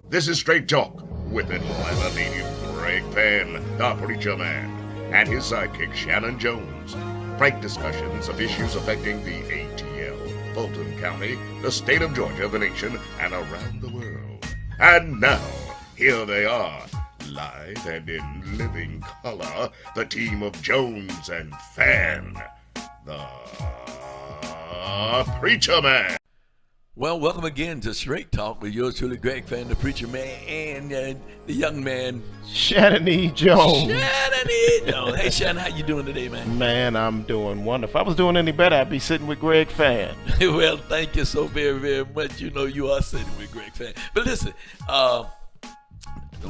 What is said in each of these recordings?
This is Straight Talk with Atlanta native Greg Fann, the Preacher Man, and his sidekick Shanan Jones. Frank discussions of issues affecting the ATL, Fulton County, the state of Georgia, the nation, and around the world. And now, here they are, live and in living color, the team of Jones and Fann, the Preacher Man. Well, welcome again to Straight Talk with yours truly, Greg Fann, the Preacher Man, and the young man, Shanan Jones. Shanan Jones. Hey, Shanan, how you doing today, man? Man, I'm doing wonderful. If I was doing any better, I'd be sitting with Greg Fann. Well, thank you so very, very much. You know you are sitting with Greg Fann. But listen, I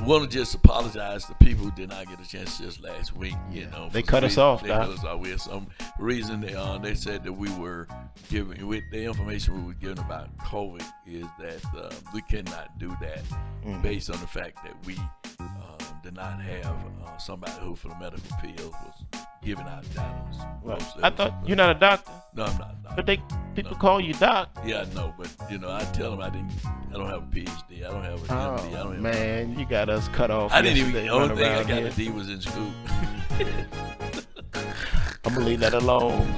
want to just apologize to people who did not get a chance just last week. You know, they cut us off. They cut us off with some reason. They said that we were giving, with the information we were given about COVID, is that we cannot do that based on the fact that we did not have somebody who, for the medical field, was giving out diamonds. Well, I thought you're not a doctor. No, I'm not. But people call you doc. Yeah, I know, but you know, I tell them I don't have a PhD. I don't have a MD. I don't have man, you got us cut off. I didn't even. The only thing I got a D was in school. I'm gonna leave that alone.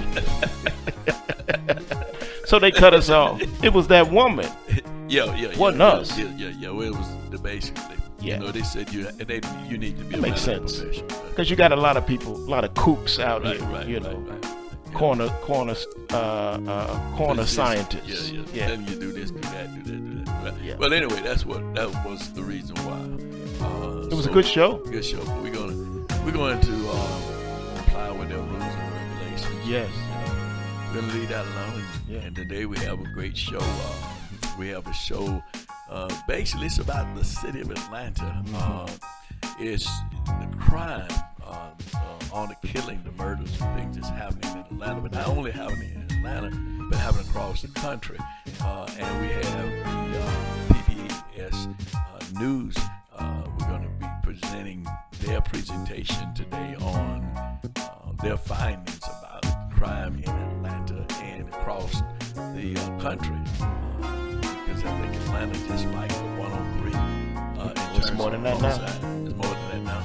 So they cut us off. It was that woman. Yeah. Wasn't us. Yeah. Well, it was the basically. Yeah. You know, they said you need to be. That makes sense. Because you got a lot of people, a lot of kooks out here. Right. Corner scientists. Yeah. Telling you do this, do that. Right. Yeah. Well, anyway, that was the reason why. It was a good show. Good show. But we're going to comply with their rules and regulations. Yes. We're gonna leave that alone. Yeah. And today we have a great show. We have a show. Basically, it's about the city of Atlanta. It's the crime. On the killing, the murders, and things that's happening in Atlanta, but not only happening in Atlanta, but happening across the country. And we have the PBS News. We're going to be presenting their presentation today on their findings about crime in Atlanta and across the country. Because I think Atlanta just might be 103. It's more than that now. It's more than that now.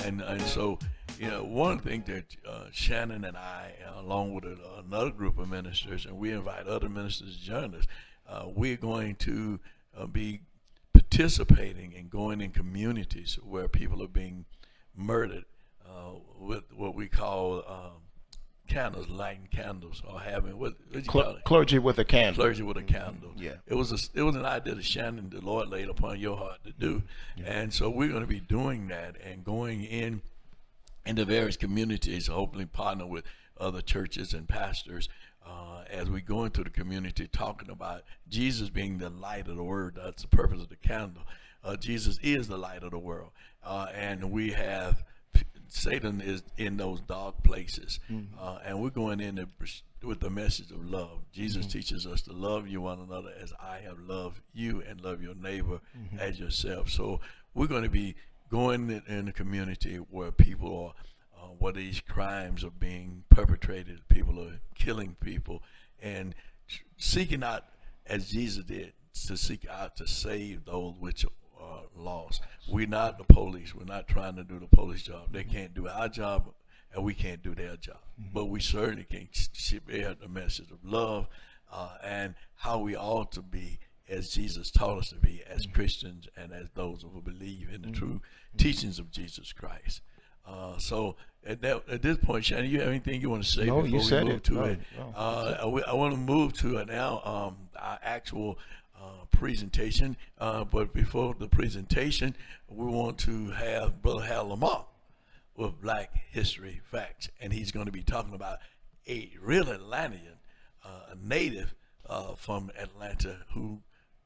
And so, you know, one thing that Shanan and I, along with another group of ministers, and we invite other ministers to join us, we're going to be participating and going in communities where people are being murdered with what we call candles, lighting candles, or having what you call it? Clergy with a candle. Clergy with a candle. Yeah. It was an idea that Shanan, the Lord, laid upon your heart to do, and so we're going to be doing that and going into various communities, hopefully partner with other churches and pastors as we go into the community, talking about Jesus being the light of the world. That's the purpose of the candle. Jesus is the light of the world, and we have. Satan is in those dark places, and we're going in with the message of love. Jesus teaches us to love you one another as I have loved you, and love your neighbor as yourself. So we're going to be going in the community where people are, where these crimes are being perpetrated, people are killing people, and seeking out, as Jesus did, to seek out to save those which are lost. We're not the police. We're not trying to do the police job. They can't do our job, and we can't do their job. But we certainly can share the message of love and how we ought to be, as Jesus taught us to be, as Christians and as those who believe in the true teachings of Jesus Christ. So at this point, Shanan, you have anything you want to say before we move to it? I want to move to now our actual presentation, but before the presentation, we want to have Brother Hal Lamar with Black History Facts, and he's going to be talking about a real Atlantean, a native from Atlanta who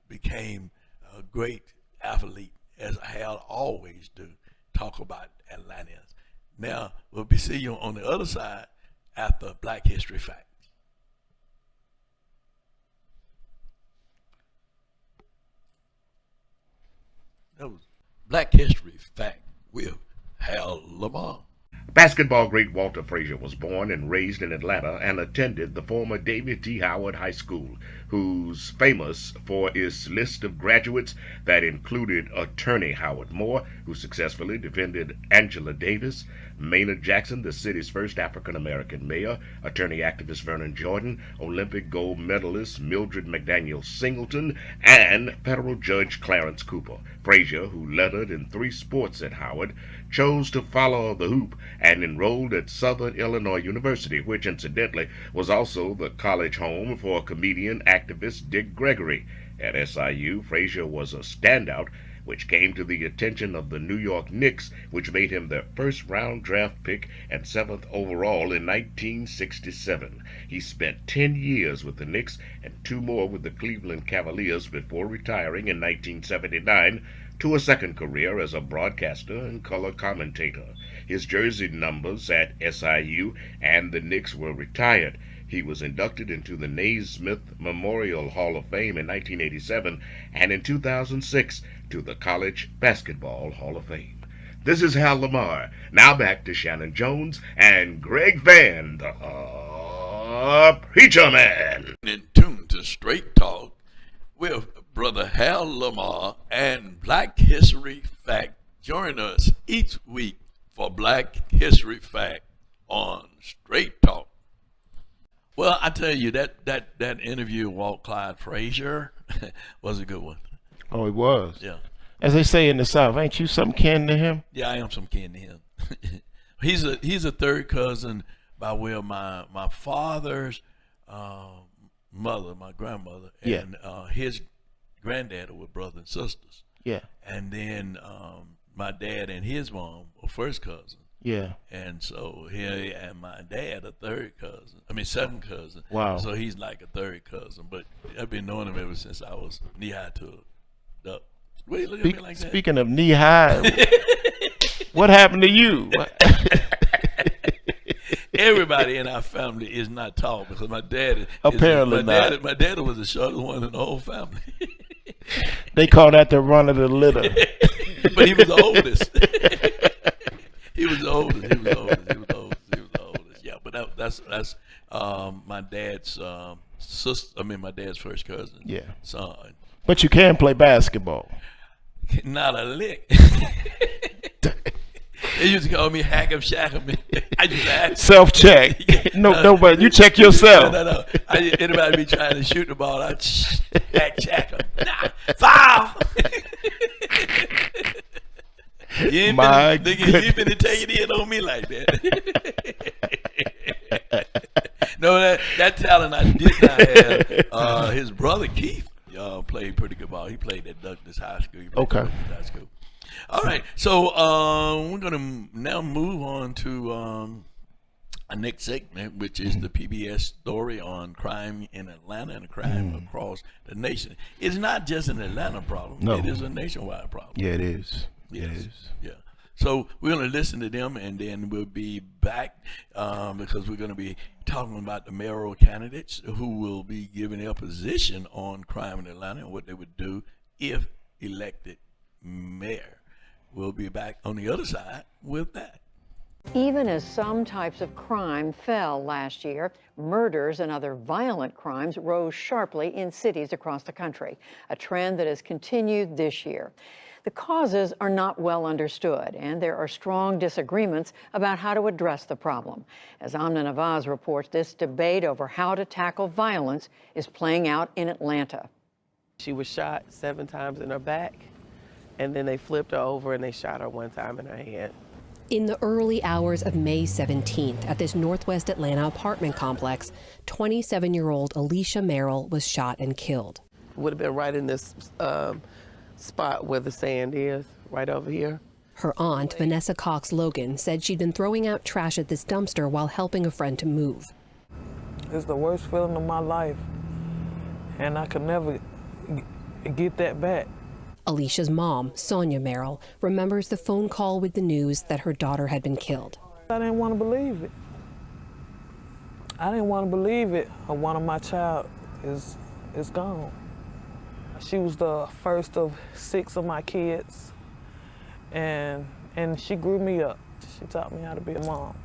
became a great athlete, as Hal always do, talk about Atlanteans. Now, we'll be seeing you on the other side after Black History Facts. That was Black History Fact with Hal Lamar. Basketball great Walter Frazier was born and raised in Atlanta and attended the former David T. Howard High School, who's famous for its list of graduates that included attorney Howard Moore, who successfully defended Angela Davis, Maynard Jackson, the city's first African-American mayor, attorney activist Vernon Jordan, Olympic gold medalist Mildred McDaniel Singleton, and federal judge Clarence Cooper. Frazier, who lettered in 3 sports at Howard, chose to follow the hoop and enrolled at Southern Illinois University, which incidentally was also the college home for comedian activist Dick Gregory. At SIU, Frazier was a standout, which came to the attention of the New York Knicks, which made him their first-round draft pick and 7th overall in 1967. He spent 10 years with the Knicks and 2 more with the Cleveland Cavaliers before retiring in 1979 to a second career as a broadcaster and color commentator. His jersey numbers at SIU and the Knicks were retired. He was inducted into the Naismith Memorial Hall of Fame in 1987 and in 2006 to the College Basketball Hall of Fame. This is Hal Lamar. Now back to Shanan Jones and Greg Fann, the Preacher Man. In tune to Straight Talk with Brother Hal Lamar and Black History Fact. Join us each week for Black History Fact on Straight Talk. Well, I tell you, that interview with Walt Clyde Frazier was a good one. Oh, it was. Yeah. As they say in the South, ain't you some kin to him? Yeah, I am some kin to him. He's a third cousin by way of my father's mother, my grandmother, and his granddad were brothers and sisters. Yeah. And then my dad and his mom were first cousins. Yeah. And so here and my dad, a second cousin. Wow. So he's like a third cousin. But I've been knowing him ever since I was knee high to a duck. Wait, look at me like that. Speaking of knee high, what happened to you? Everybody in our family is not tall because my dad apparently not. My dad was the shortest one in the whole family. They call that the run of the litter. But he was the oldest. He was the oldest. Yeah, but that's my dad's sister. My dad's first cousin. Yeah. Son. But you can play basketball. Not a lick. They used to call me Hack'em Shack'em. I just asked. Self-check. No, but you check yourself. No. Anybody be trying to shoot the ball, I'd hack them. Nah, foul. You ain't finna take it in on me like that. No, that talent I did not have. His brother Keith played pretty good ball. He played at Douglas High School. Okay. High School. All right, so we're going to now move on to our next segment, which is the PBS story on crime in Atlanta and crime across the nation. It's not just an Atlanta problem. No. It is a nationwide problem. Yeah, it is. Yes. It is. Yeah. So we're going to listen to them, and then we'll be back because we're going to be talking about the mayoral candidates who will be giving their position on crime in Atlanta and what they would do if elected mayor. We'll be back on the other side with that. Even as some types of crime fell last year, murders and other violent crimes rose sharply in cities across the country, a trend that has continued this year. The causes are not well understood, and there are strong disagreements about how to address the problem. As Amna Nawaz reports, this debate over how to tackle violence is playing out in Atlanta. She was shot 7 times in her back, and then they flipped her over and they shot her 1 time in her head. In the early hours of May 17th at this Northwest Atlanta apartment complex, 27-year-old Alicia Merrill was shot and killed. Would have been right in this spot where the sand is, right over here. Her aunt, Vanessa Cox Logan, said she'd been throwing out trash at this dumpster while helping a friend to move. It's the worst feeling of my life, and I could never get that back. Alicia's mom, Sonia Merrill, remembers the phone call with the news that her daughter had been killed. I didn't want to believe it. I didn't want to believe it. One of my child is gone. She was the first of 6 of my kids, and she grew me up. She taught me how to be a mom.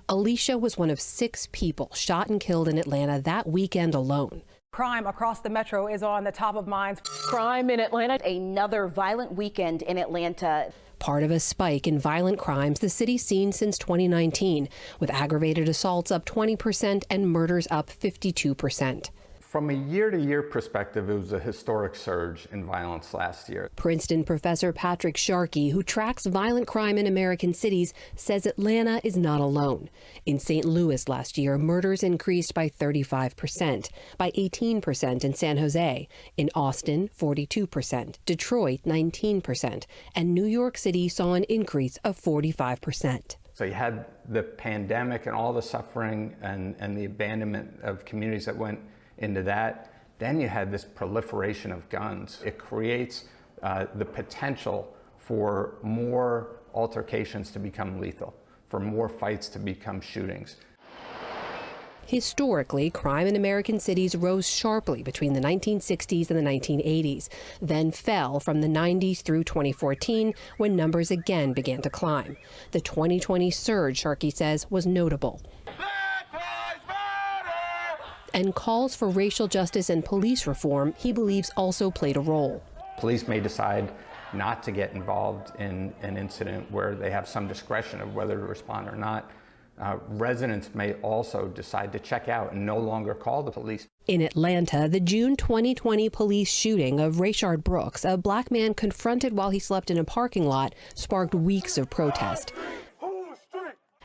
Alicia was one of 6 people shot and killed in Atlanta that weekend alone. Crime across the metro is on the top of minds. Crime in Atlanta. Another violent weekend in Atlanta. Part of a spike in violent crimes the city's seen since 2019, with aggravated assaults up 20% and murders up 52%. From a year-to-year perspective, it was a historic surge in violence last year. Princeton professor Patrick Sharkey, who tracks violent crime in American cities, says Atlanta is not alone. In St. Louis last year, murders increased by 35%, by 18% in San Jose, in Austin, 42%, Detroit, 19%, and New York City saw an increase of 45%. So you had the pandemic and all the suffering and the abandonment of communities that went into that. Then you had this proliferation of guns. It creates the potential for more altercations to become lethal, for more fights to become shootings. Historically, crime in American cities rose sharply between the 1960s and the 1980s, then fell from the 90s through 2014 when numbers again began to climb. The 2020 surge, Sharkey says, was notable. And calls for racial justice and police reform, he believes, also played a role. Police may decide not to get involved in an incident where they have some discretion of whether to respond or not. Residents may also decide to check out and no longer call the police. In Atlanta, the June 2020 police shooting of Rayshard Brooks, a black man confronted while he slept in a parking lot, sparked weeks of protest.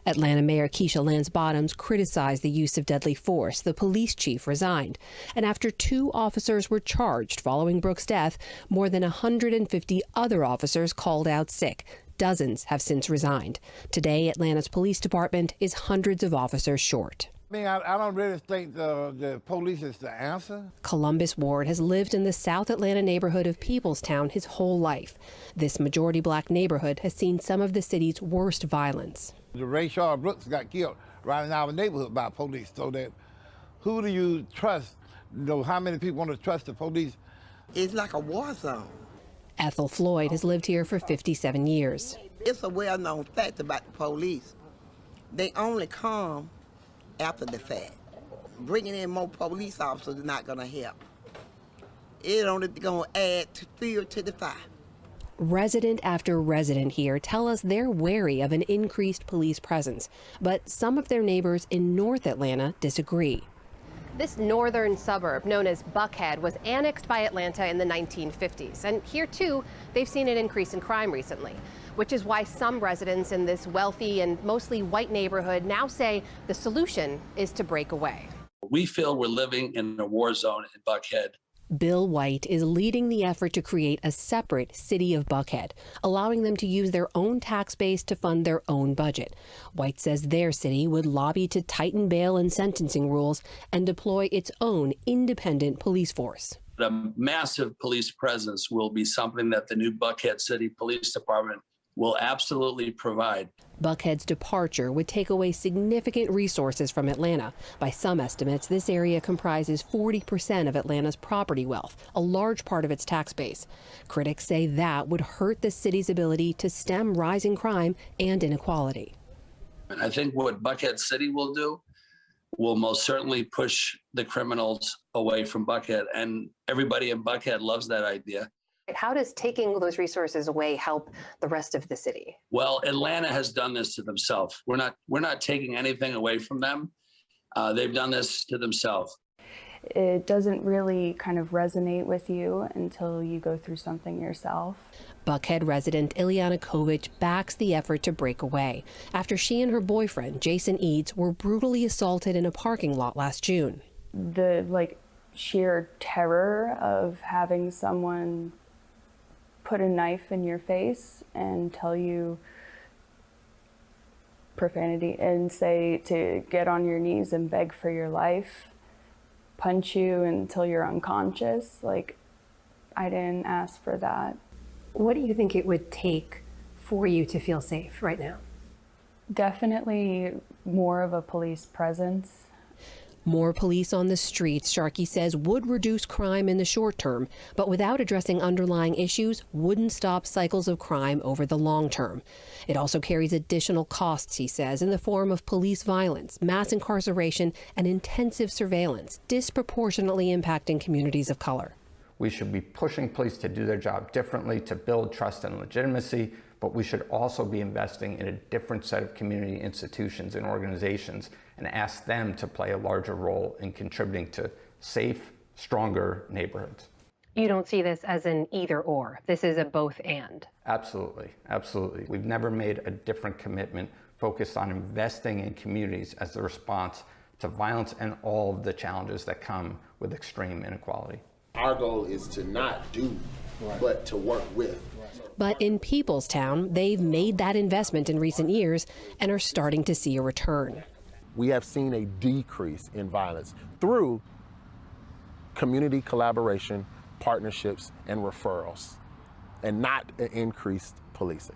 Atlanta Mayor Keisha Lance Bottoms criticized the use of deadly force. The police chief resigned. And after 2 officers were charged following Brooks' death, more than 150 other officers called out sick. Dozens have since resigned. Today, Atlanta's police department is hundreds of officers short. I don't really think the police is the answer. Columbus Ward has lived in the South Atlanta neighborhood of Peoplestown his whole life. This majority black neighborhood has seen some of the city's worst violence. The Rayshard Brooks got killed right in our neighborhood by police, so that who do you trust? You know, how many people want to trust the police? It's like a war zone. Ethel Floyd has lived here for 57 years. It's a well-known fact about the police. They only come after the fact. Bringing in more police officers is not going to help. It's only going to add fuel to the fire. Resident after resident here tell us they're wary of an increased police presence, but some of their neighbors in North Atlanta disagree. This northern suburb, known as Buckhead, was annexed by Atlanta in the 1950s. And here, too, they've seen an increase in crime recently, which is why some residents in this wealthy and mostly white neighborhood now say the solution is to break away. We feel we're living in a war zone in Buckhead. Bill White is leading the effort to create a separate city of Buckhead, allowing them to use their own tax base to fund their own budget. White says their city would lobby to tighten bail and sentencing rules and deploy its own independent police force. A massive police presence will be something that the new Buckhead City Police Department will absolutely provide. Buckhead's departure would take away significant resources from Atlanta. By some estimates, this area comprises 40% of Atlanta's property wealth, a large part of its tax base. Critics say that would hurt the city's ability to stem rising crime and inequality. And I think what Buckhead City will do will most certainly push the criminals away from Buckhead, and everybody in Buckhead loves that idea. How does taking those resources away help the rest of the city? Well, Atlanta has done this to themselves. We're not taking anything away from them. They've done this to themselves. It doesn't really kind of resonate with you until you go through something yourself. Buckhead resident Ileana Kovic backs the effort to break away after she and her boyfriend, Jason Eads, were brutally assaulted in a parking lot last June. The sheer terror of having someone put a knife in your face and tell you profanity and say to get on your knees and beg for your life, punch you until you're unconscious. I didn't ask for that. What do you think it would take for you to feel safe right now? Definitely more of a police presence. More police on the streets, Sharkey says, would reduce crime in the short term, but without addressing underlying issues, wouldn't stop cycles of crime over the long term. It also carries additional costs, he says, in the form of police violence, mass incarceration, and intensive surveillance, disproportionately impacting communities of color. We should be pushing police to do their job differently, to build trust and legitimacy, but we should also be investing in a different set of community institutions and organizations and ask them to play a larger role in contributing to safe, stronger neighborhoods. You don't see this as an either or. This is a both and. Absolutely, absolutely. We've never made a different commitment focused on investing in communities as the response to violence and all of the challenges that come with extreme inequality. Our goal is to not do, but to work with. But in Peoplestown, they've made that investment in recent years and are starting to see a return. We have seen a decrease in violence through community collaboration, partnerships, and referrals, and not increased policing.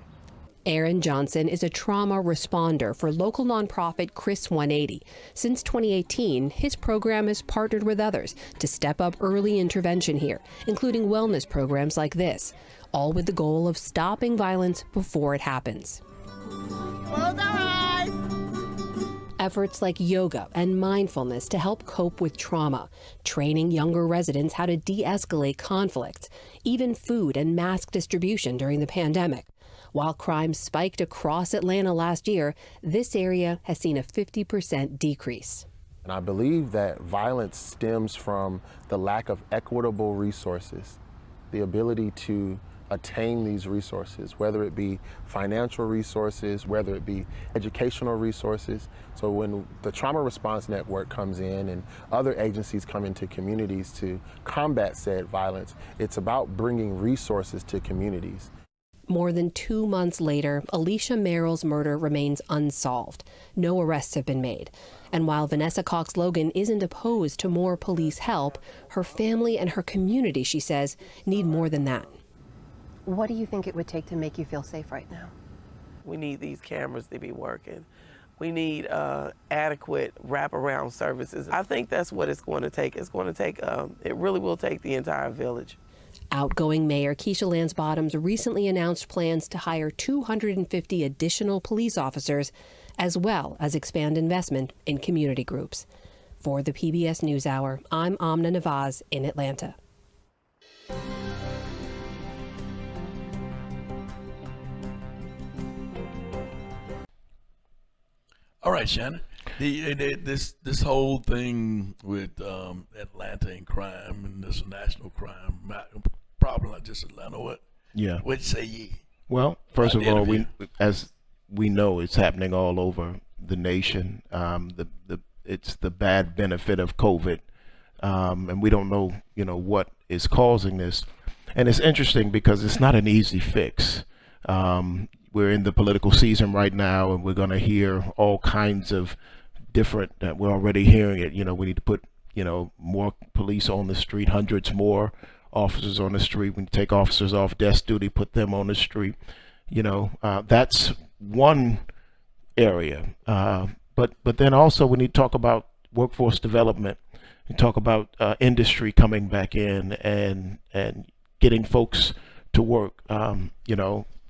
Aaron Johnson is a trauma responder for local nonprofit Chris 180. Since 2018, his program has partnered with others to step up early intervention here, including wellness programs like this, all with the goal of stopping violence before it happens. Close our eyes. Efforts like yoga and mindfulness to help cope with trauma, training younger residents how to de-escalate conflicts, even food and mask distribution during the pandemic. While crime spiked across Atlanta last year, this area has seen a 50% decrease. And I believe that violence stems from the lack of equitable resources, the ability to attain these resources, whether it be financial resources, whether it be educational resources. So when the Trauma Response Network comes in and other agencies come into communities to combat said violence, it's about bringing resources to communities. More than 2 months later, Alicia Merrill's murder remains unsolved. No arrests have been made. And while Vanessa Cox Logan isn't opposed to more police help, her family and her community, she says, need more than that. What do you think it would take to make you feel safe right now? We need these cameras to be working. We need adequate wraparound services. I think that's what it's going to take. It's going to take, it really will take the entire village. Outgoing Mayor Keisha Lance Bottoms recently announced plans to hire 250 additional police officers, as well as expand investment in community groups. For the PBS NewsHour, I'm Amna Nawaz in Atlanta. All right, Shanan. This whole thing with Atlanta and crime and this national crime problem, not just Atlanta. What say ye? Well, first of all, as we know, it's happening all over the nation. It's the bad benefit of COVID, and we don't know, what is causing this. And it's interesting because it's not an easy fix. We're in the political season right now, and we're going to hear all kinds of different, we're already hearing it, we need to put, more police on the street, hundreds more officers on the street. We take officers off desk duty, put them on the street. That's one area. But then also we need to talk about workforce development and talk about industry coming back in and getting folks to work.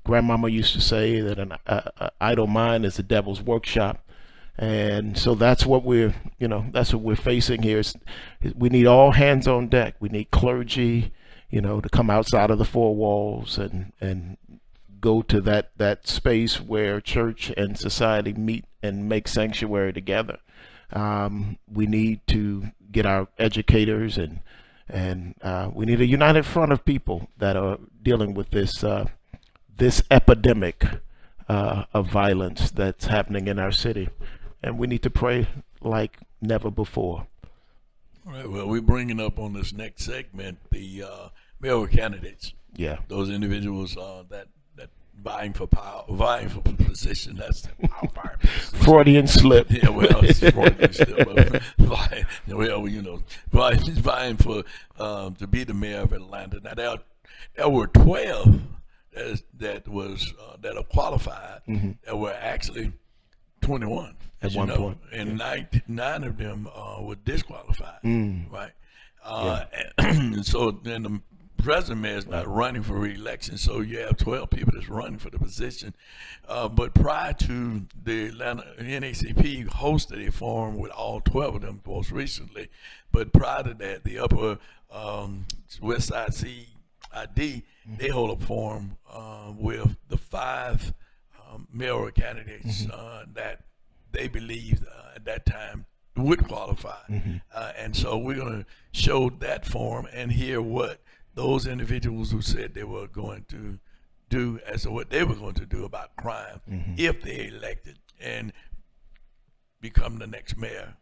Grandmama used to say that an idle mind is the devil's workshop. And so that's what we're facing here. We need all hands on deck. We need clergy, to come outside of the four walls and go to that space where church and society meet and make sanctuary together. We need to get our educators and we need a united front of people that are dealing with this epidemic of violence that's happening in our city. And we need to pray like never before. All right, well, we're bringing up on this next segment the mayoral candidates. Yeah. Those individuals that vying for power, vying for position. That's the power. Freudian slip. Yeah, well, it's Freudian slip. Vying for to be the mayor of Atlanta. Now there were 12 that are qualified. Mm-hmm. That were actually 21, as At you one know, point, and nine of them were disqualified, right? And so then the president mayor is not running for re-election, so you have 12 people that's running for the position. But prior to the Atlanta NACP hosted a forum with all 12 of them most recently, but prior to that, the Upper West Side CID, they hold a forum with the 5 mayoral candidates that they believed at that time would qualify. And so we're going to show that forum and hear what those individuals who said they were going to do as to what they were going to do about crime if they elected and become the next mayor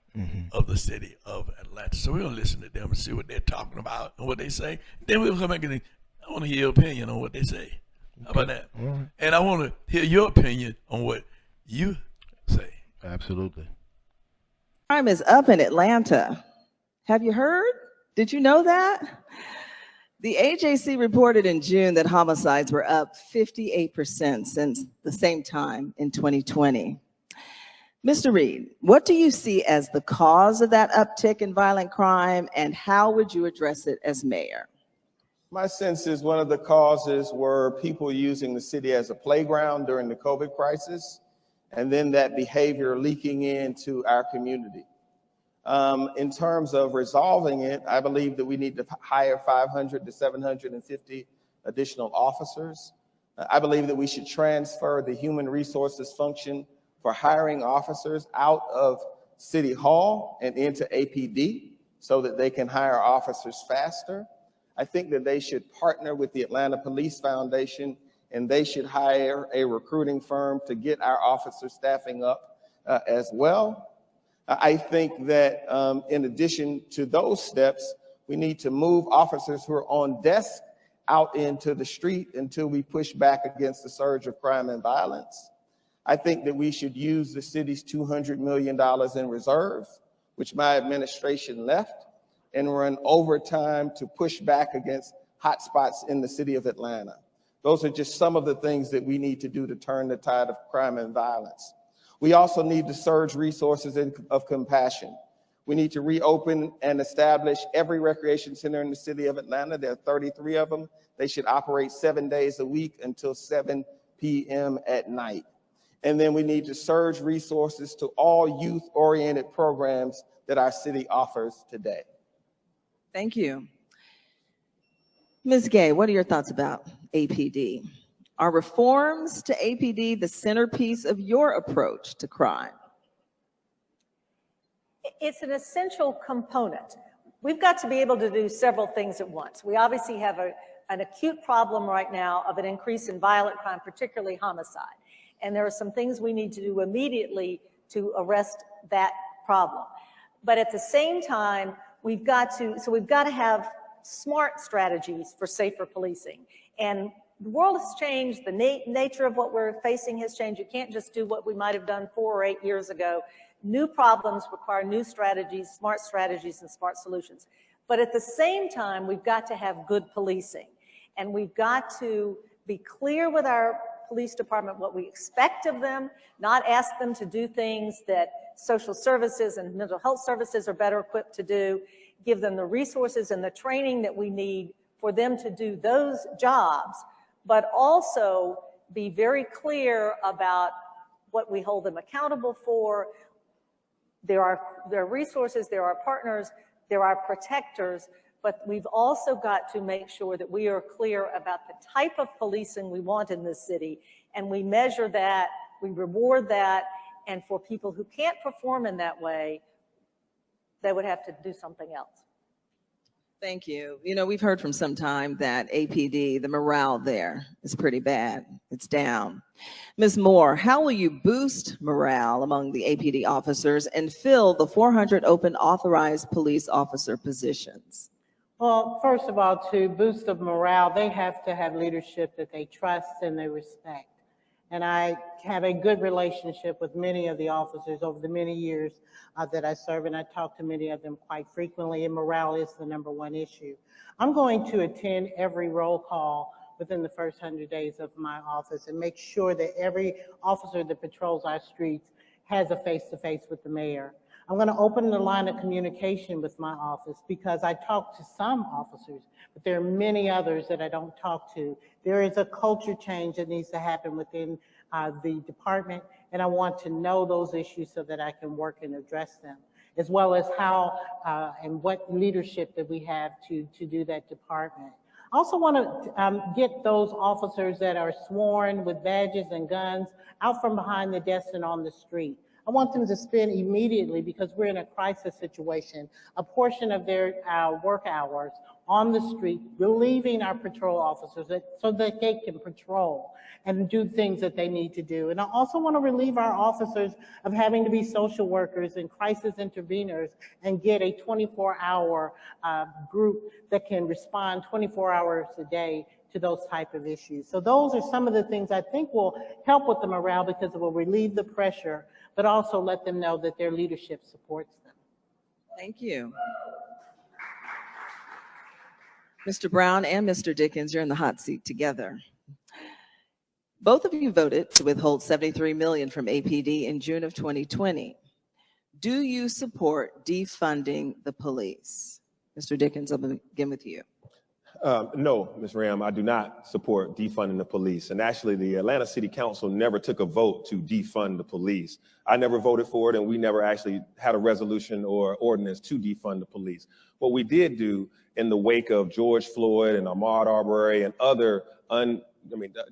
of the city of Atlanta. So we're going to listen to them and see what they're talking about and what they say. Then we'll come back and I want to hear your opinion on what they say. How about that? And I want to hear your opinion on what you say. Absolutely. Crime is up in Atlanta. Have you heard? Did you know that? The AJC reported in June that homicides were up 58% since the same time in 2020. Mr. Reed, what do you see as the cause of that uptick in violent crime, and how would you address it as mayor? My sense is one of the causes were people using the city as a playground during the COVID crisis, and then that behavior leaking into our community. In terms of resolving it, I believe that we need to hire 500 to 750 additional officers. I believe that we should transfer the human resources function for hiring officers out of City Hall and into APD so that they can hire officers faster. I think that they should partner with the Atlanta Police Foundation, and they should hire a recruiting firm to get our officer staffing up as well. I think that in addition to those steps, we need to move officers who are on desk out into the street until we push back against the surge of crime and violence. I think that we should use the city's $200 million in reserves, which my administration left, and run overtime to push back against hotspots in the city of Atlanta. Those are just some of the things that we need to do to turn the tide of crime and violence. We also need to surge resources of compassion. We need to reopen and establish every recreation center in the city of Atlanta. There are 33 of them. They should operate 7 days a week until 7 p.m. at night. And then we need to surge resources to all youth-oriented programs that our city offers today. Thank you. Ms. Gay, what are your thoughts about APD? Are reforms to APD the centerpiece of your approach to crime? It's an essential component. We've got to be able to do several things at once. We obviously have an acute problem right now of an increase in violent crime, particularly homicide. And there are some things we need to do immediately to arrest that problem. But at the same time, we've got to have smart strategies for safer policing. And the world has changed. The nature of what we're facing has changed. You can't just do what we might have done 4 or 8 years ago. New problems require new strategies, and smart solutions. But at the same time, we've got to have good policing. And we've got to be clear with our police department what we expect of them, not ask them to do things that social services and mental health services are better equipped to do, give them the resources and the training that we need for them to do those jobs, but also be very clear about what we hold them accountable for. There are resources, there are partners, there are protectors, but we've also got to make sure that we are clear about the type of policing we want in this city, and we measure that, we reward that, and for people who can't perform in that way, they would have to do something else. Thank you. You know, we've heard from some time that APD, the morale there is pretty bad. It's down. Ms. Moore, how will you boost morale among the APD officers and fill the 400 open authorized police officer positions? Well, first of all, to boost the morale, they have to have leadership that they trust and they respect. And I have a good relationship with many of the officers over the many years that I serve, and I talk to many of them quite frequently, and morale is the #1 issue. I'm going to attend every roll call within the first 100 days of my office and make sure that every officer that patrols our streets has a face-to-face with the mayor. I'm going to open the line of communication with my office because I talk to some officers, but there are many others that I don't talk to. There is a culture change that needs to happen within the department, and I want to know those issues so that I can work and address them, as well as how and what leadership that we have to do that department. I also want to get those officers that are sworn with badges and guns out from behind the desk and on the street. I want them to spend immediately, because we're in a crisis situation, a portion of their work hours on the street, relieving our patrol officers so that they can patrol and do things that they need to do. And I also want to relieve our officers of having to be social workers and crisis interveners and get a 24-hour group that can respond 24 hours a day to those type of issues. So those are some of the things I think will help with the morale, because it will relieve the pressure, but also let them know that their leadership supports them. Thank you. Mr. Brown and Mr. Dickens, you're in the hot seat together. Both of you voted to withhold $73 million from APD in June of 2020. Do you support defunding the police? Mr. Dickens, I'll begin with you. No, Ms. Ram, I do not support defunding the police. And actually, the Atlanta City Council never took a vote to defund the police. I never voted for it, and we never actually had a resolution or ordinance to defund the police. What we did do in the wake of George Floyd and Ahmaud Arbery and other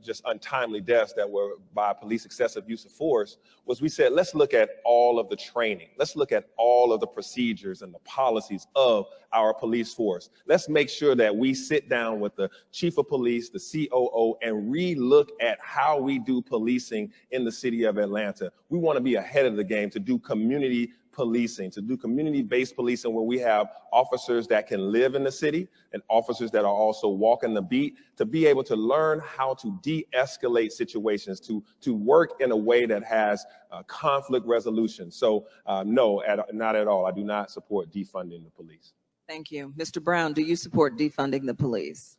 just untimely deaths that were by police excessive use of force was we said, let's look at all of the training. Let's look at all of the procedures and the policies of our police force. Let's make sure that we sit down with the chief of police, the COO, and re-look at how we do policing in the city of Atlanta. We want to be ahead of the game to do community policing, to do community-based policing where we have officers that can live in the city and officers that are also walking the beat, to be able to learn how to de-escalate situations, to work in a way that has conflict resolution. So no, not at all. I do not support defunding the police. Thank you. Mr. Brown, do you support defunding the police?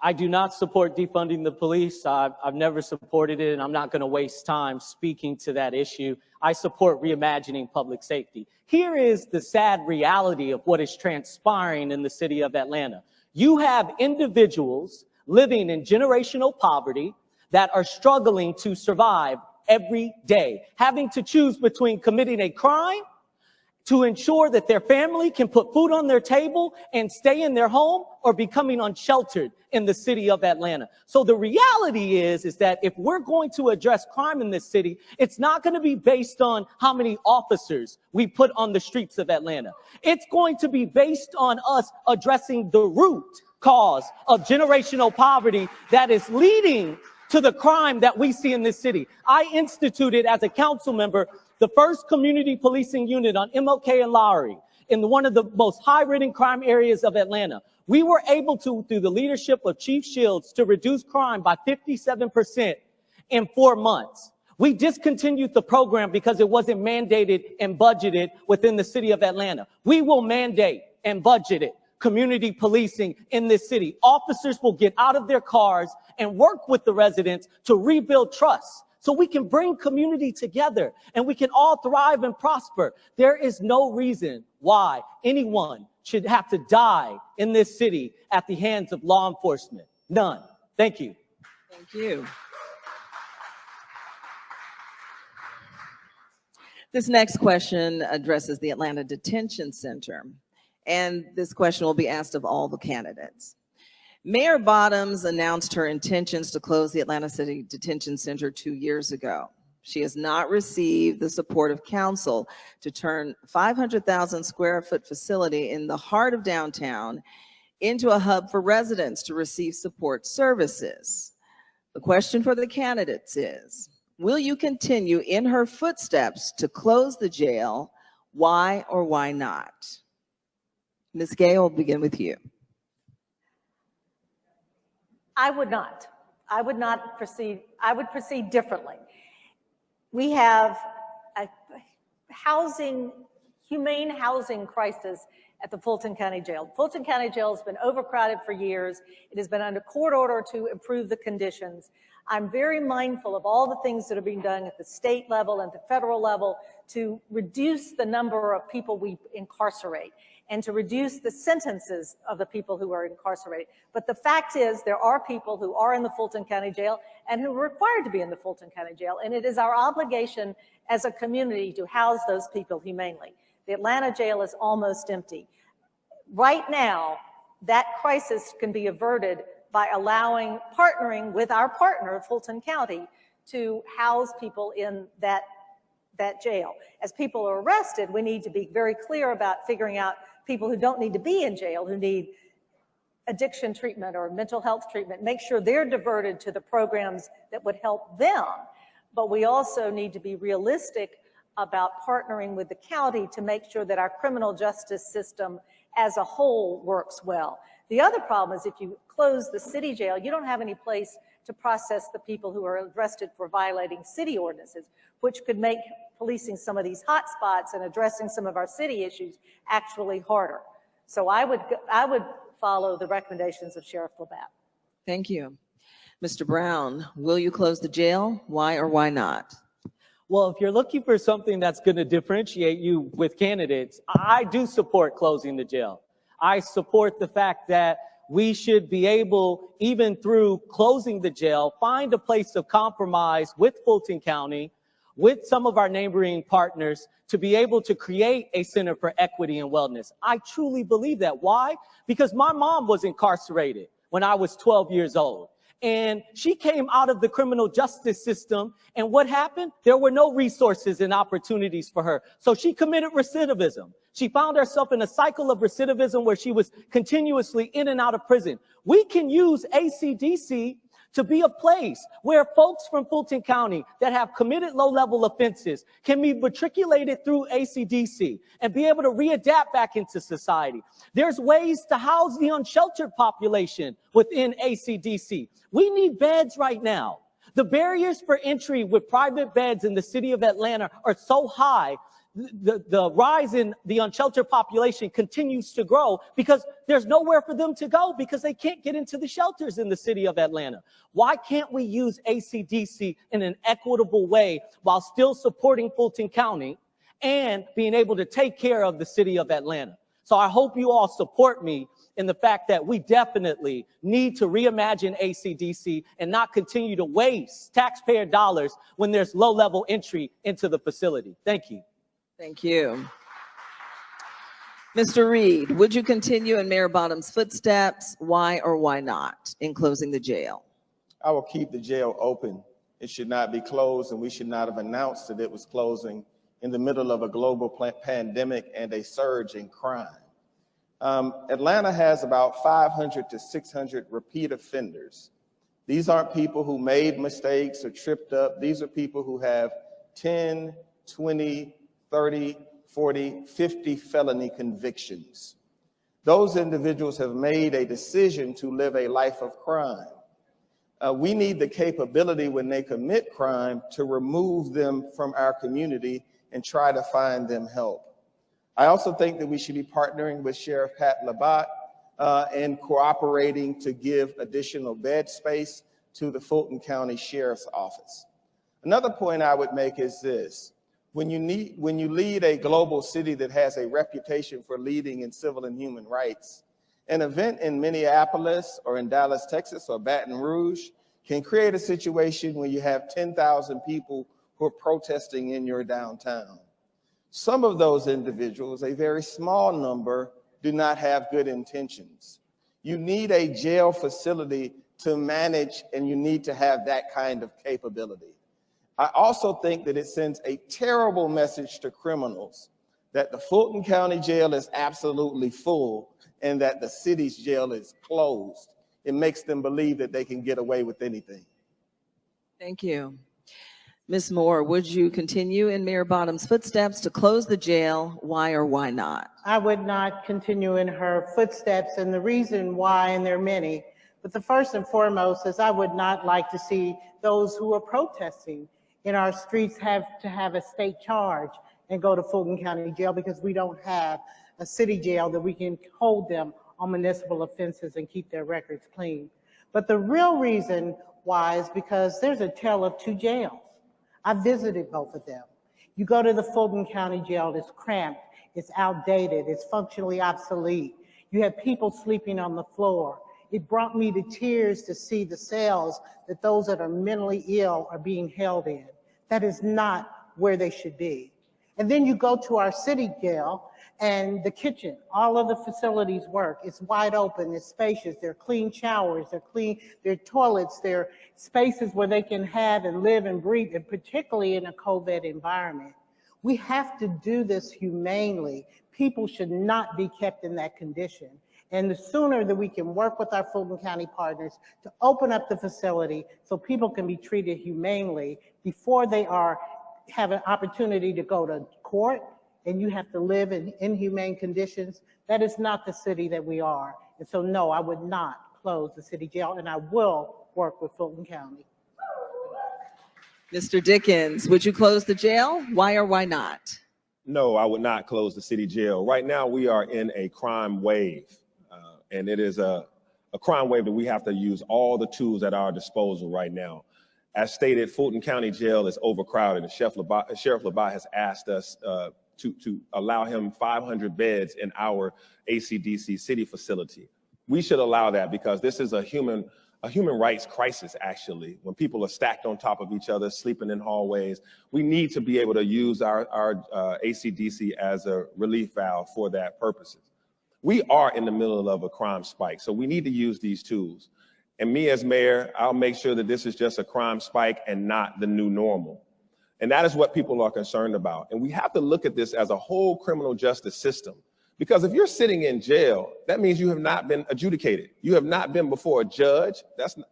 I do not support defunding the police. I've never supported it, and I'm not going to waste time speaking to that issue. I support reimagining public safety. Here is the sad reality of what is transpiring in the city of Atlanta. You have individuals living in generational poverty that are struggling to survive every day, having to choose between committing a crime to ensure that their family can put food on their table and stay in their home, or becoming unsheltered in the city of Atlanta. So the reality is that if we're going to address crime in this city, it's not going to be based on how many officers we put on the streets of Atlanta. It's going to be based on us addressing the root cause of generational poverty that is leading to the crime that we see in this city. I instituted as a council member the first community policing unit on MLK and Lowry in one of the most high-ridden crime areas of Atlanta. We were able to, through the leadership of Chief Shields, to reduce crime by 57% in 4 months. We discontinued the program because it wasn't mandated and budgeted within the city of Atlanta. We will mandate and budget it. Community policing in this city. Officers will get out of their cars and work with the residents to rebuild trust, so we can bring community together and we can all thrive and prosper. There is no reason why anyone should have to die in this city at the hands of law enforcement. None. Thank you. Thank you. This next question addresses the Atlanta Detention Center, and this question will be asked of all the candidates. Mayor Bottoms announced her intentions to close the Atlanta City Detention Center 2 years ago. She has not received the support of council to turn 500,000 square foot facility in the heart of downtown into a hub for residents to receive support services. The question for the candidates is, will you continue in her footsteps to close the jail? Why or why not? Ms. Gay, I'll begin with you. I would not. I would not proceed. I would proceed differently. We have a humane housing crisis at the Fulton County Jail. Fulton County Jail has been overcrowded for years. It has been under court order to improve the conditions. I'm very mindful of all the things that are being done at the state level and the federal level to reduce the number of people we incarcerate and to reduce the sentences of the people who are incarcerated. But the fact is there are people who are in the Fulton County Jail and who are required to be in the Fulton County Jail, and it is our obligation as a community to house those people humanely. The Atlanta jail is almost empty. Right now, that crisis can be averted by partnering with our partner, Fulton County, to house people in that jail. As people are arrested, we need to be very clear about figuring out people who don't need to be in jail, who need addiction treatment or mental health treatment, make sure they're diverted to the programs that would help them. But we also need to be realistic about partnering with the county to make sure that our criminal justice system as a whole works well. The other problem is if you close the city jail, you don't have any place to process the people who are arrested for violating city ordinances, which could make policing some of these hot spots and addressing some of our city issues actually harder. So I would follow the recommendations of Sheriff Labatt. Thank you. Mr. Brown, will you close the jail? Why or why not? Well, if you're looking for something that's going to differentiate you with candidates, I do support closing the jail. I support the fact that we should be able, even through closing the jail, find a place of compromise with Fulton County, with some of our neighboring partners, to be able to create a center for equity and wellness. I truly believe that. Why? Because my mom was incarcerated when I was 12 years old. And she came out of the criminal justice system. And what happened? There were no resources and opportunities for her. So she committed recidivism. She found herself in a cycle of recidivism where she was continuously in and out of prison. We can use ACDC to be a place where folks from Fulton County that have committed low-level offenses can be matriculated through ACDC and be able to readapt back into society. There's ways to house the unsheltered population within ACDC. We need beds right now. The barriers for entry with private beds in the city of Atlanta are so high. The rise in the unsheltered population continues to grow because there's nowhere for them to go because they can't get into the shelters in the city of Atlanta. Why can't we use ACDC in an equitable way while still supporting Fulton County and being able to take care of the city of Atlanta? So I hope you all support me in the fact that we definitely need to reimagine ACDC and not continue to waste taxpayer dollars when there's low-level entry into the facility. Thank you. Thank you. Mr. Reed, would you continue in Mayor Bottom's footsteps? Why or why not in closing the jail? I will keep the jail open. It should not be closed, and we should not have announced that it was closing in the middle of a global pandemic and a surge in crime. Atlanta has about 500 to 600 repeat offenders. These aren't people who made mistakes or tripped up. These are people who have 10, 20, 30, 40, 50 felony convictions. Those individuals have made a decision to live a life of crime. We need the capability when they commit crime to remove them from our community and try to find them help. I also think that we should be partnering with Sheriff Pat Labatt and cooperating to give additional bed space to the Fulton County Sheriff's Office. Another point I would make is this. When you lead a global city that has a reputation for leading in civil and human rights, an event in Minneapolis or in Dallas, Texas, or Baton Rouge can create a situation where you have 10,000 people who are protesting in your downtown. Some of those individuals, a very small number, do not have good intentions. You need a jail facility to manage, and you need to have that kind of capability. I also think that it sends a terrible message to criminals that the Fulton County Jail is absolutely full and that the city's jail is closed. It makes them believe that they can get away with anything. Thank you. Ms. Moore, would you continue in Mayor Bottom's footsteps to close the jail? Why or why not? I would not continue in her footsteps, and the reason why, and there are many, but the first and foremost is I would not like to see those who are protesting in our streets have to have a state charge and go to Fulton County Jail because we don't have a city jail that we can hold them on municipal offenses and keep their records clean. But the real reason why is because there's a tale of two jails. I visited both of them. You go to the Fulton County Jail, it's cramped, it's outdated, it's functionally obsolete. You have people sleeping on the floor. It brought me to tears to see the cells that those that are mentally ill are being held in. That is not where they should be. And then you go to our city jail and the kitchen, all of the facilities work. It's wide open, it's spacious, there are clean showers, there are toilets, there are spaces where they can have and live and breathe, and particularly in a COVID environment. We have to do this humanely. People should not be kept in that condition. And the sooner that we can work with our Fulton County partners to open up the facility so people can be treated humanely before they have an opportunity to go to court and you have to live in inhumane conditions, that is not the city that we are. And so no, I would not close the city jail, and I will work with Fulton County. Mr. Dickens, would you close the jail? Why or why not? No, I would not close the city jail. Right now, we are in a crime wave, and it is a crime wave that we have to use all the tools at our disposal right now. As stated, Fulton County Jail is overcrowded, and Sheriff Labat has asked us to allow him 500 beds in our ACDC city facility. We should allow that because this is a human rights crisis, actually. When people are stacked on top of each other, sleeping in hallways, we need to be able to use our ACDC as a relief valve for that purposes. We are in the middle of a crime spike, so we need to use these tools. And me as mayor, I'll make sure that this is just a crime spike and not the new normal. And that is what people are concerned about. And we have to look at this as a whole criminal justice system. Because if you're sitting in jail, that means you have not been adjudicated. You have not been before a judge.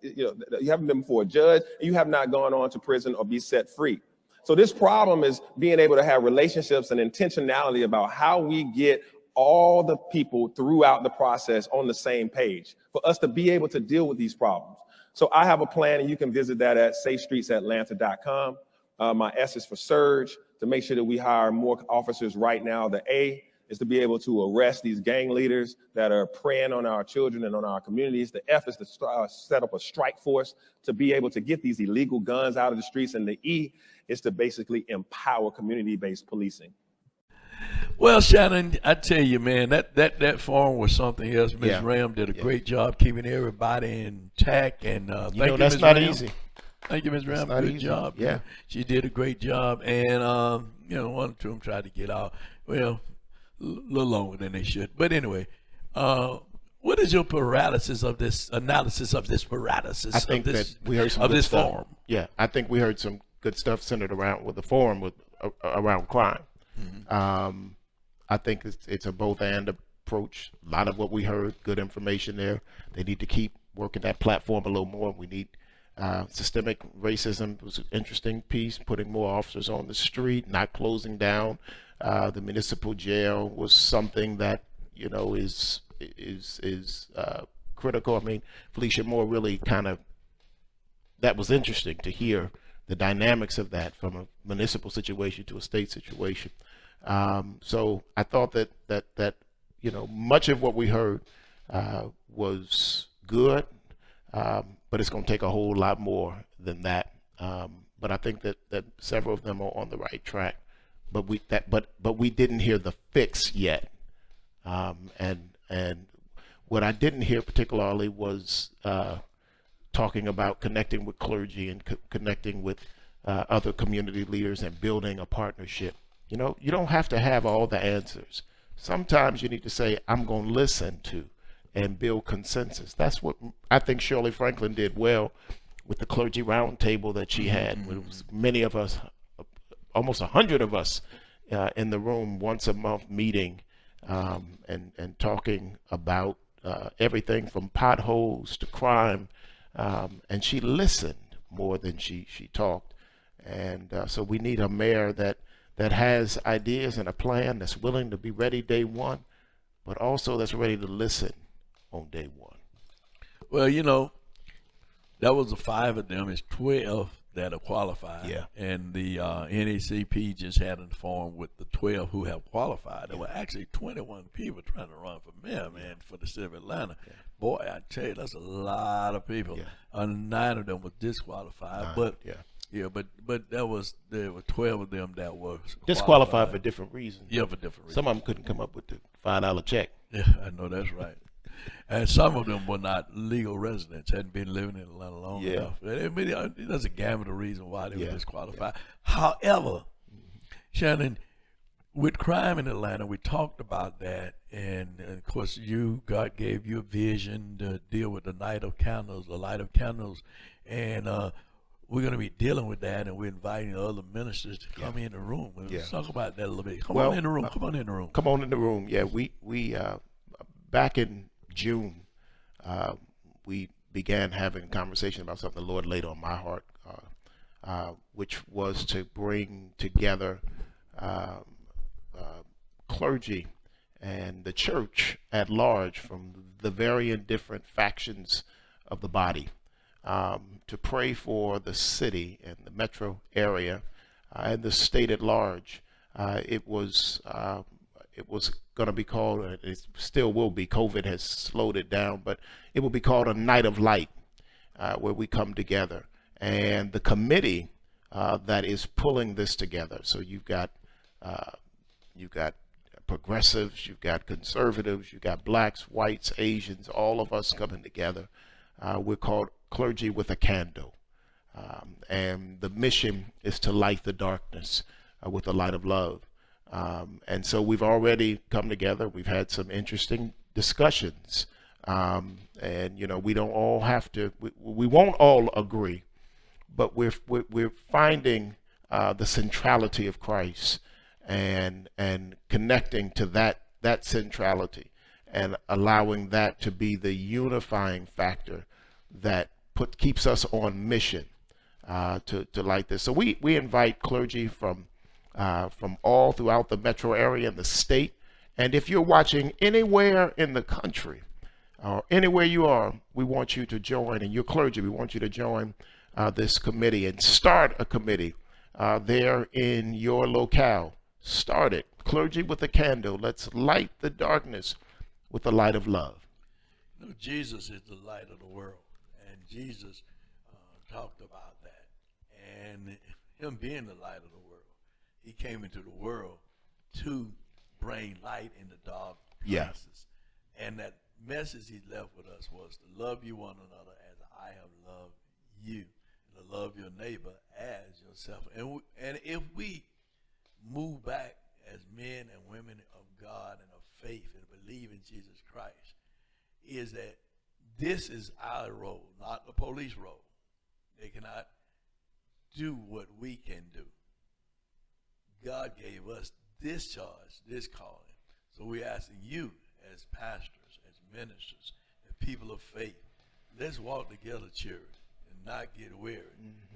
You haven't been before a judge, and you have not gone on to prison or be set free. So this problem is being able to have relationships and intentionality about how we get all the people throughout the process on the same page for us to be able to deal with these problems. So I have a plan, and you can visit that at safestreetsatlanta.com. My S is for surge, to make sure that we hire more officers right now. The A is to be able to arrest these gang leaders that are preying on our children and on our communities. The F is to set up a strike force to be able to get these illegal guns out of the streets. And the E is to basically empower community-based policing. Well, Shanan, I tell you, man, that forum was something else. Ms. Ram did a great job keeping everybody intact, and thank you, that's Ms. not Ram. easy. Thank you, Ms. Ram. Good job. Yeah, she did a great job, and one or two of them tried to get out. Well, a little longer than they should. But anyway, what is your paralysis of this analysis of this paralysis? I think that we heard some of good this stuff. forum. Yeah, I think we heard some good stuff centered around with the forum around crime. Mm-hmm. I think it's a both and approach. A lot of what we heard, good information there. They need to keep working that platform a little more. We need systemic racism was an interesting piece, putting more officers on the street, not closing down. The municipal jail was something that is critical. I mean, Felicia Moore really that was interesting to hear the dynamics of that from a municipal situation to a state situation. So I thought that much of what we heard was good, but it's going to take a whole lot more than that. But I think that several of them are on the right track. But we didn't hear the fix yet. And what I didn't hear particularly was talking about connecting with clergy and connecting with other community leaders and building a partnership. You don't have to have all the answers. Sometimes you need to say, I'm going to listen to and build consensus. That's what I think Shirley Franklin did well with the clergy roundtable that she had. Mm-hmm. It was many of us, almost 100 of us in the room once a month meeting and talking about everything from potholes to crime. And she listened more than she talked. And so we need a mayor that has ideas and a plan, that's willing to be ready day one, but also that's ready to listen on day one. Well, that was the 5 of them. It's 12 that are qualified. Yeah. And the NACP just had a forum with the 12 who have qualified. There were actually 21 people trying to run for mayor, man, for the city of Atlanta. Yeah. Boy, I tell you, that's a lot of people. Yeah. 9 of them were disqualified. But there were 12 of them that were disqualified for different reasons. Yeah, for different reasons. Some of them couldn't come up with the $5 check. Yeah, I know that's right. And some of them were not legal residents, hadn't been living in Atlanta long enough. There's a gamut of reasons why they were disqualified. However, Shanan, with crime in Atlanta, we talked about that, and of course, God gave you a vision to deal with the night of candles, the light of candles, and we're going to be dealing with that, and we're inviting other ministers to come in the room. Let's talk about that a little bit. Come on in the room. Come on in the room. Come on in the room. Yeah, we back in June, we began having a conversation about something the Lord laid on my heart, which was to bring together clergy and the church at large from the varying different factions of the body, to pray for the city and the metro area and the state at large. It was going to be called, it still will be, COVID has slowed it down, but it will be called a night of light, where we come together. And the committee that is pulling this together, so you've got progressives, you've got conservatives, you've got blacks, whites, Asians, all of us coming together. We're called Clergy with a Candle. And the mission is to light the darkness with the light of love. And so we've already come together. We've had some interesting discussions. And, you know, we don't all have to, we won't all agree, but we're finding the centrality of Christ and connecting to that centrality and allowing that to be the unifying factor that keeps us on mission to light this. So we invite clergy from all throughout the metro area and the state. And if you're watching anywhere in the country or anywhere you are, we want you to join, and your clergy, we want you to join this committee and start a committee there in your locale. Start it. Clergy with a Candle. Let's light the darkness with the light of love. You know, Jesus is the light of the world, and Jesus talked about that. And him being the light of the world, he came into the world to bring light in the dark places. And that message he left with us was to love you one another as I have loved you, and to love your neighbor as yourself. And if we move back as men and women of God and of faith and believe in Jesus Christ, is that this is our role, not the police role. They cannot do what we can do. God gave us this charge, this calling. So we're asking you as pastors, as ministers, as people of faith, let's walk together, church, and not get weary.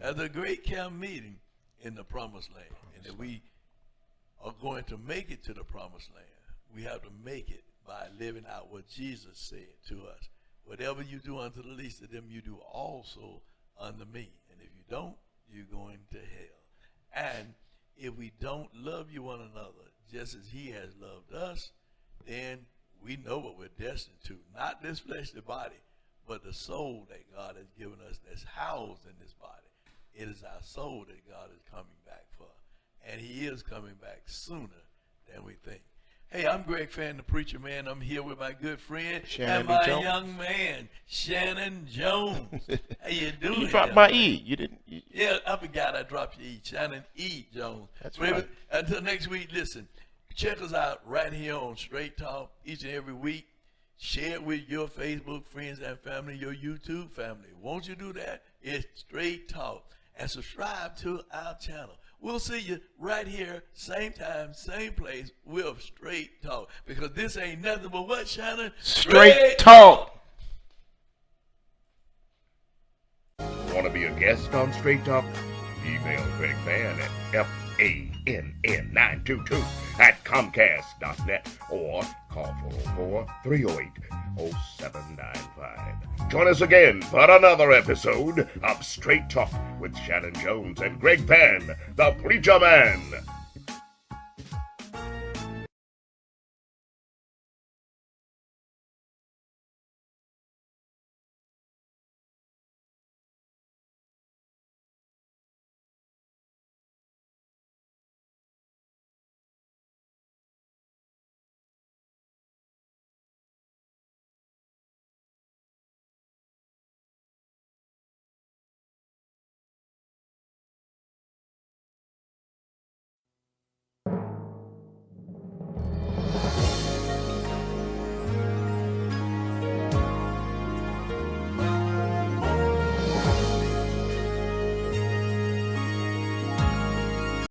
There's a great camp meeting in the promised land. And if we are going to make it to the promised land, we have to make it by living out what Jesus said to us. Whatever you do unto the least of them, you do also unto me. And if you don't, you're going to hell. And if we don't love you one another just as he has loved us, then we know what we're destined to. Not this fleshly body, but the soul that God has given us that's housed in this body. It is our soul that God is coming back for. And he is coming back sooner than we think. Hey, I'm Greg Fann, the preacher man. I'm here with my good friend and my young man, Shanan Jones. How you doing? You dropped my E. You didn't. Yeah, I forgot I dropped your E. Shanan E. Jones. That's right. Until next week, listen, check us out right here on Straight Talk each and every week. Share it with your Facebook friends and family, your YouTube family. Won't you do that? It's Straight Talk. And subscribe to our channel. We'll see you right here, same time, same place, with Straight Talk. Because this ain't nothing but what, Shanan? Straight Talk. Want to be a guest on Straight Talk? Email Greg Fann at FANN922 at Comcast.net or call 404-308-0795. Join us again for another episode of Straight Talk with Shanan Jones and Greg Fann, the Preacher Man.